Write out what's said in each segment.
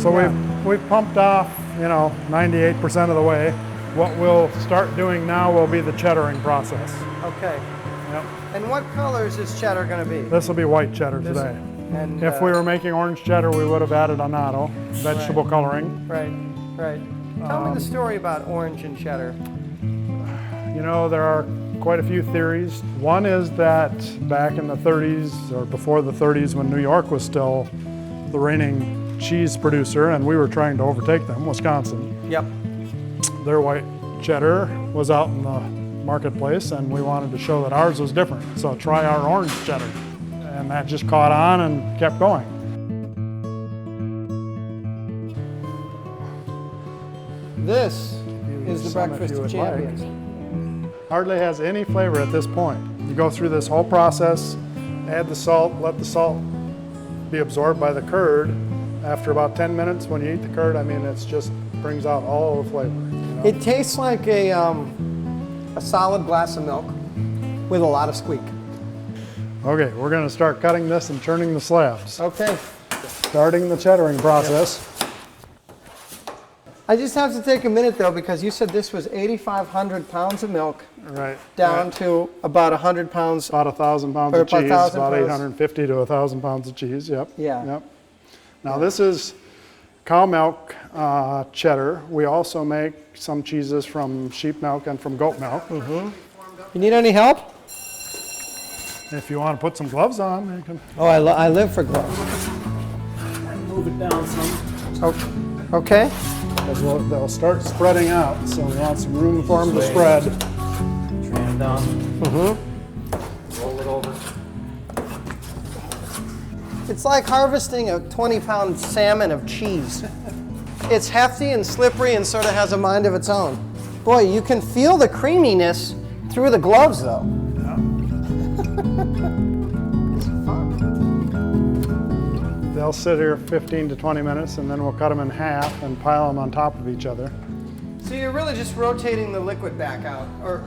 So we've pumped off, 98% of the way. What we'll start doing now will be the cheddaring process. Okay. Yep. And what colors is cheddar going to be? This will be white cheddar today. And if we were making orange cheddar, we would have added annatto, vegetable coloring. Right, right. Tell me the story about orange and cheddar. There are quite a few theories. One is that back in the 30s or before the 30s, when New York was still the reigning cheese producer and we were trying to overtake them, Wisconsin. Yep. Their white cheddar was out in the marketplace and we wanted to show that ours was different. So try our orange cheddar. And that just caught on and kept going. This is the breakfast of champions. Hardly has any flavor at this point. You go through this whole process, add the salt, let the salt be absorbed by the curd. After about 10 minutes, when you eat the curd, it just brings out all the flavor. It tastes like a solid glass of milk with a lot of squeak. Okay, we're going to start cutting this and turning the slabs. Okay. Starting the cheddaring process. I just have to take a minute though, because you said this was 8,500 pounds of milk. Right. Down to about 100 pounds. About 1,000 pounds of cheese, about 850 to 1,000 pounds of cheese, yep. Yeah. Yep. Now this is cow milk cheddar. We also make some cheeses from sheep milk and from goat milk. Mm-hmm. You need any help? If you want to put some gloves on, you can. Oh, I live for gloves. Move it down some. Okay. Because they'll start spreading out, so we want some room for them to spread. Train them down. Mm-hmm. Roll it over. It's like harvesting a 20-pound salmon of cheese. It's hefty and slippery and sort of has a mind of its own. Boy, you can feel the creaminess through the gloves, though. They'll sit here 15 to 20 minutes and then we'll cut them in half and pile them on top of each other. So you're really just rotating the liquid back out? Or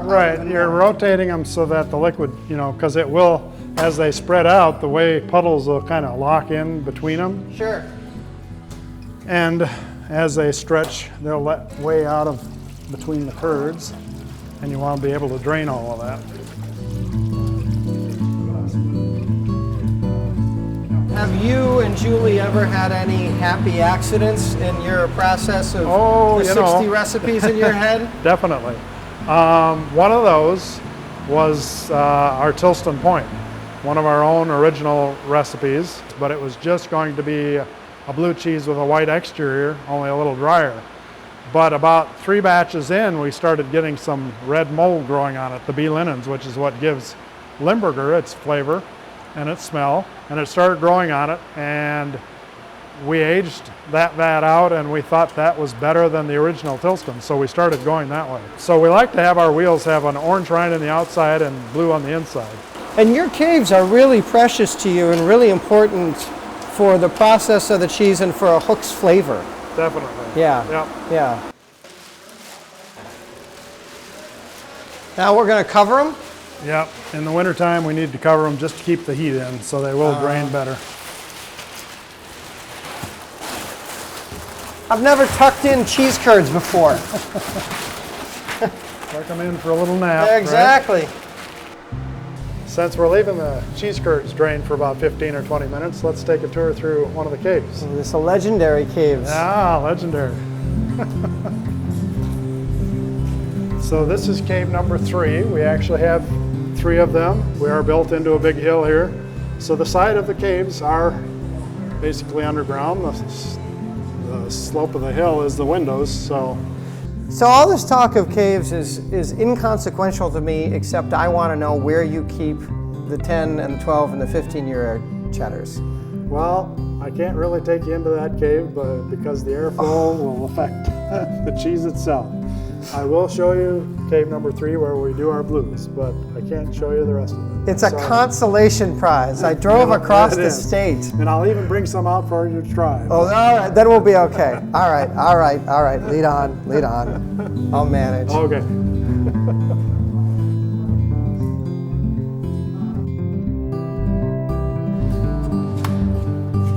right, you're rotating them so that the liquid, because it will, as they spread out, the way puddles will kind of lock in between them. Sure. And as they stretch, they'll let way out of between the curds, and you want to be able to drain all of that. Have you and Julie ever had any happy accidents in your process of the 60 recipes in your head? Definitely. One of those was our Tilston Point, one of our own original recipes, but it was just going to be a blue cheese with a white exterior, only a little drier. But about 3 batches in, we started getting some red mold growing on it, the bee linens, which is what gives Limburger its flavor and its smell, and it started growing on it, and we aged that vat out, and we thought that was better than the original Tilston, so we started going that way. So we like to have our wheels have an orange rind on the outside and blue on the inside. And your caves are really precious to you and really important for the process of the cheese and for a hook's flavor. Definitely. Yeah. Yep. Yeah. Now we're going to cover them? Yep. In the wintertime, we need to cover them just to keep the heat in, so they will drain better. I've never tucked in cheese curds before. Tuck them in for a little nap. Exactly. Right? Since we're leaving the cheese curds drain for about 15 or 20 minutes, let's take a tour through one of the caves. This is a legendary caves. Ah, legendary. So this is cave number 3. We actually have 3 of them. We are built into a big hill here. So the side of the caves are basically underground. The slope of the hill is the windows. So all this talk of caves is inconsequential to me, except I want to know where you keep the 10 and the 12 and the 15-year cheddars. Well, I can't really take you into that cave, but because the airflow will affect the cheese itself. I will show you cave number 3 where we do our blues, but I can't show you the rest of it. It's a consolation prize. I drove across the state. And I'll even bring some out for you to try. Oh, all right, then we'll be okay. All right, all right, all right. Lead on, lead on. I'll manage. Okay.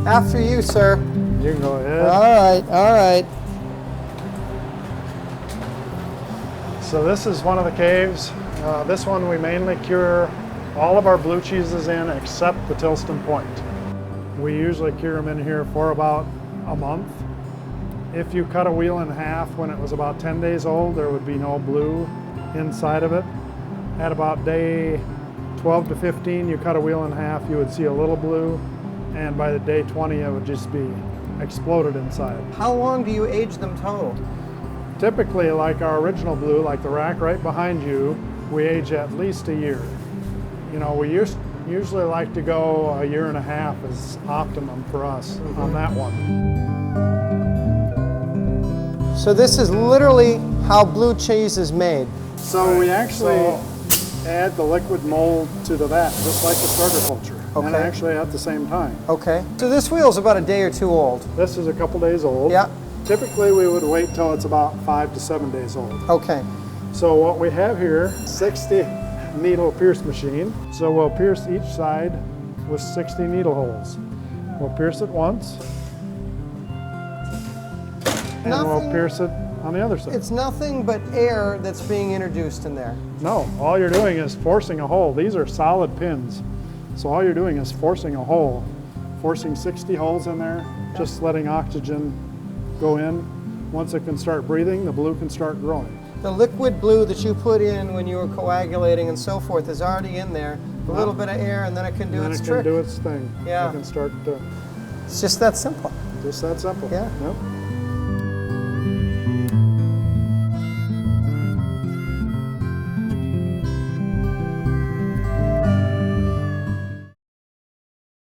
After you, sir. You can go ahead. All right. So this is one of the caves. This one we mainly cure all of our blue cheeses in except the Tilston Point. We usually cure them in here for about a month. If you cut a wheel in half when it was about 10 days old, there would be no blue inside of it. At about day 12 to 15, you cut a wheel in half, you would see a little blue, and by the day 20, it would just be exploded inside. How long do you age them total? Typically, like our original blue, like the rack right behind you, we age at least a year. You know, we usually like to go a year and a half is optimum for us on that one. So this is literally how blue cheese is made. So we actually add the liquid mold to the vat, just like the starter culture, and Okay. actually at the same time. Okay. So this wheel's about a day or two old. This is a couple days old. Yeah. Typically we would wait till it's about 5 to 7 days old. Okay. So what we have here, 60 needle pierce machine. So we'll pierce each side with 60 needle holes. We'll pierce it once, and we'll pierce it on the other side. It's nothing but air that's being introduced in there. No, all you're doing is forcing a hole. These are solid pins. So all you're doing is forcing a hole, forcing 60 holes in there, just letting oxygen go in. Once it can start breathing, the blue can start growing. The liquid blue that you put in when you were coagulating and so forth is already in there. A little bit of air and then it can do And its it trick. can do its thing. Yeah. It can start It's just that simple. just that simple. Yeah. Yep.